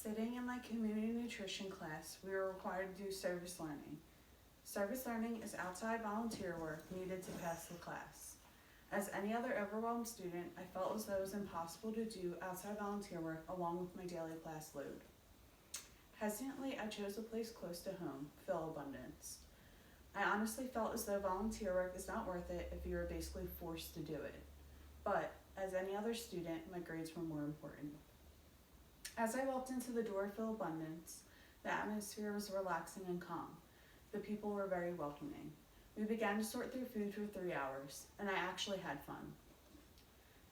Sitting in my community nutrition class, we were required to do service learning. Service learning is outside volunteer work needed to pass the class. As any other overwhelmed student, I felt as though it was impossible to do outside volunteer work along with my daily class load. Hesitantly, I chose a place close to home, Phil Abundance. I honestly felt as though volunteer work is not worth it if you are basically forced to do it. But, as any other student, my grades were more important. As I walked into the door of Phil Abundance, the atmosphere was relaxing and calm. The people were very welcoming. We began to sort through food for 3 hours, and I actually had fun.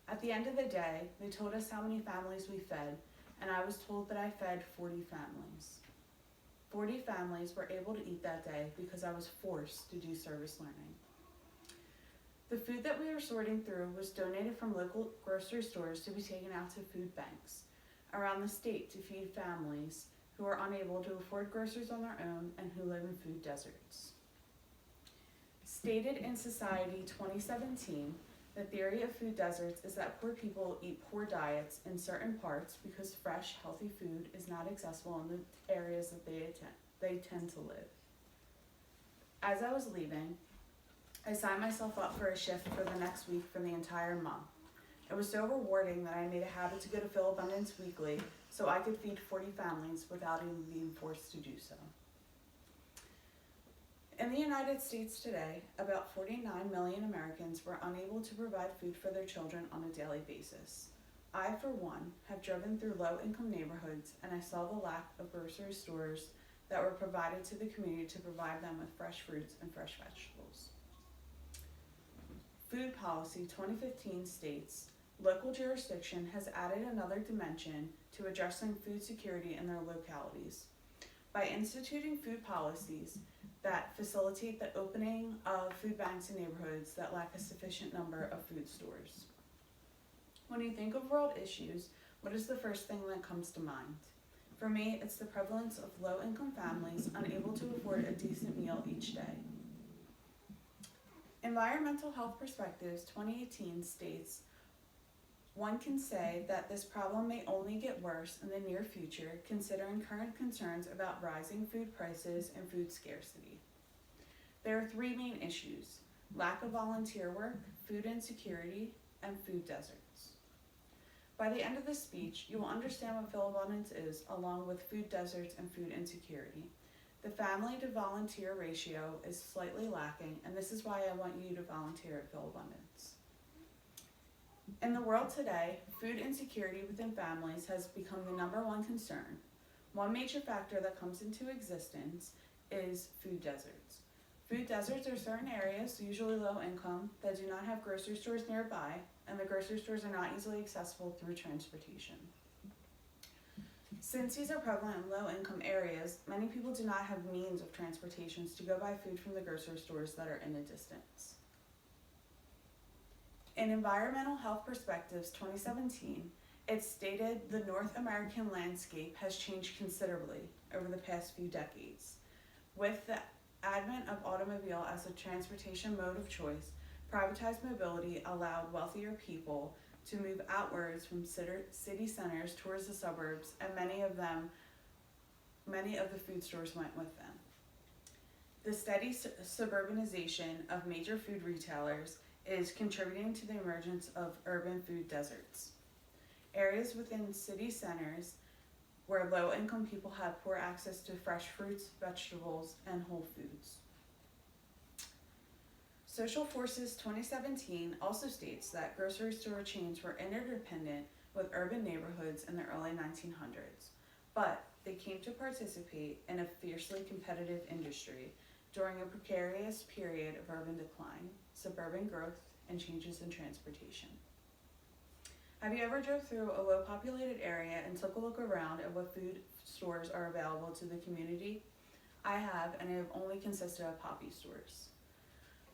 At the end of the day, they told us how many families we fed, and I was told that I fed 40 families. 40 families were able to eat that day because I was forced to do service learning. The food that we were sorting through was donated from local grocery stores to be taken out to food banks around the state to feed families who are unable to afford groceries on their own and who live in food deserts. Stated in Society 2017, the theory of food deserts is that poor people eat poor diets in certain parts because fresh, healthy food is not accessible in the areas that they tend to live. As I was leaving, I signed myself up for a shift for the next week for the entire month. It was so rewarding that I made a habit to go to Phil Abundance weekly so I could feed 40 families without even being forced to do so. In the United States today, about 49 million Americans were unable to provide food for their children on a daily basis. I, for one, have driven through low-income neighborhoods and I saw the lack of grocery stores that were provided to the community to provide them with fresh fruits and fresh vegetables. Food Policy 2015 states, local jurisdiction has added another dimension to addressing food security in their localities by instituting food policies that facilitate the opening of food banks in neighborhoods that lack a sufficient number of food stores. When you think of world issues, what is the first thing that comes to mind? For me, it's the prevalence of low-income families unable to afford a decent meal each day. Environmental Health Perspectives 2018 states, one can say that this problem may only get worse in the near future considering current concerns about rising food prices and food scarcity. There are 3 main issues: lack of volunteer work, food insecurity, and food deserts. By the end of this speech, you will understand what Phil Abundance is, along with food deserts and food insecurity. The family to volunteer ratio is slightly lacking, and this is why I want you to volunteer at Phil Abundance. In the world today, food insecurity within families has become the #1 concern. One major factor that comes into existence is food deserts. Food deserts are certain areas, usually low income, that do not have grocery stores nearby, and the grocery stores are not easily accessible through transportation. Since these are prevalent in low-income areas, many people do not have means of transportations to go buy food from the grocery stores that are in a distance. In Environmental Health Perspectives 2017, it stated the North American landscape has changed considerably over the past few decades. With the advent of automobile as a transportation mode of choice, privatized mobility allowed wealthier people to move outwards from city centers towards the suburbs, and many of the food stores went with them. The steady suburbanization of major food retailers is contributing to the emergence of urban food deserts. Areas within city centers where low-income people have poor access to fresh fruits, vegetables, and whole foods. Social Forces 2017 also states that grocery store chains were interdependent with urban neighborhoods in the early 1900s, but they came to participate in a fiercely competitive industry during a precarious period of urban decline, suburban growth, and changes in transportation. Have you ever drove through a low-populated area and took a look around at what food stores are available to the community? I have, and it have only consisted of Poppy stores.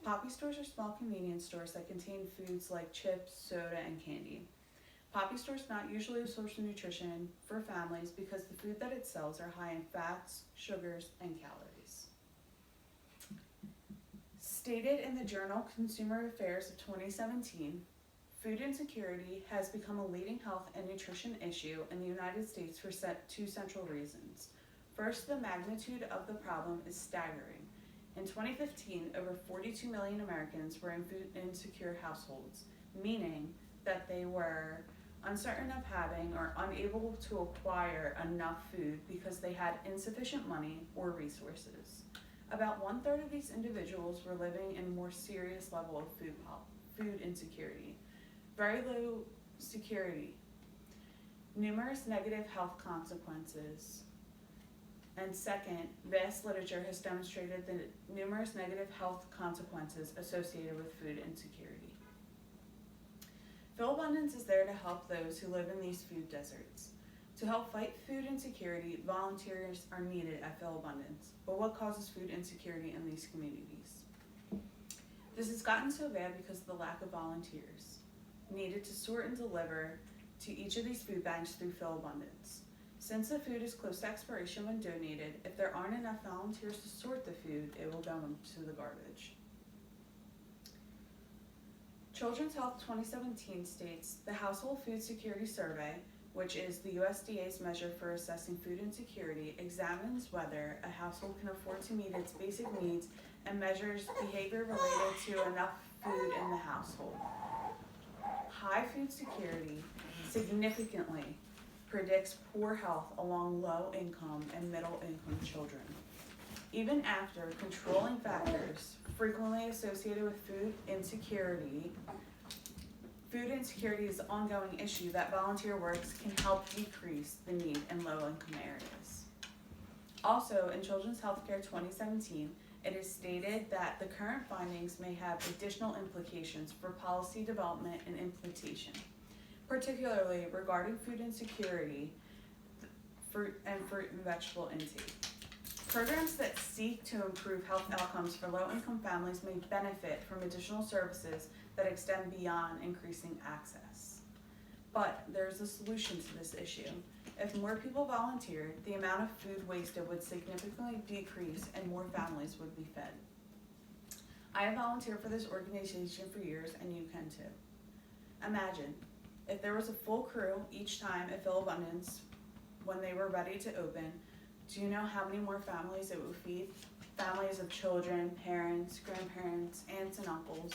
Poppy stores are small convenience stores that contain foods like chips, soda, and candy. Poppy stores not usually a source of nutrition for families because the food that it sells are high in fats, sugars, and calories. Stated in the journal Consumer Affairs of 2017, Food insecurity has become a leading health and nutrition issue in the United States for two central reasons. First, the magnitude of the problem is staggering. In 2015, over 42 million Americans were in food insecure households, meaning that they were uncertain of having or unable to acquire enough food because they had insufficient money or resources. About 1/3 of these individuals were living in a more serious level of food insecurity. Very low security, numerous negative health consequences, and second, vast literature has demonstrated the numerous negative health consequences associated with food insecurity. Philabundance is there to help those who live in these food deserts. To help fight food insecurity, volunteers are needed at Philabundance. But what causes food insecurity in these communities? This has gotten so bad because of the lack of volunteers needed to sort and deliver to each of these food banks through Philabundance. Since the food is close to expiration when donated, if there aren't enough volunteers to sort the food, it will go into the garbage. Children's Health 2017 states, the Household Food Security Survey, which is the USDA's measure for assessing food insecurity, examines whether a household can afford to meet its basic needs and measures behavior related to enough food in the household. High food security significantly predicts poor health among low-income and middle-income children. Even after controlling factors frequently associated with food insecurity is an ongoing issue that volunteer works can help decrease the need in low-income areas. Also, in Children's Healthcare 2017, it is stated that the current findings may have additional implications for policy development and implementation, particularly regarding food insecurity and fruit and vegetable intake. Programs that seek to improve health outcomes for low-income families may benefit from additional services that extend beyond increasing access. But there's a solution to this issue. If more people volunteered, the amount of food wasted would significantly decrease and more families would be fed. I have volunteered for this organization for years, and you can too. Imagine if there was a full crew each time at Philabundance when they were ready to open. Do you know how many more families it would feed? Families of children, parents, grandparents, aunts, and uncles.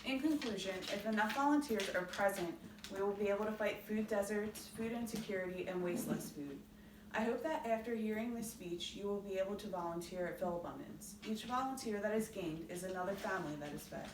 In conclusion, if enough volunteers are present, we will be able to fight food deserts, food insecurity, and waste less food. I hope that after hearing this speech, you will be able to volunteer at Philabundance. Each volunteer that is gained is another family that is fed.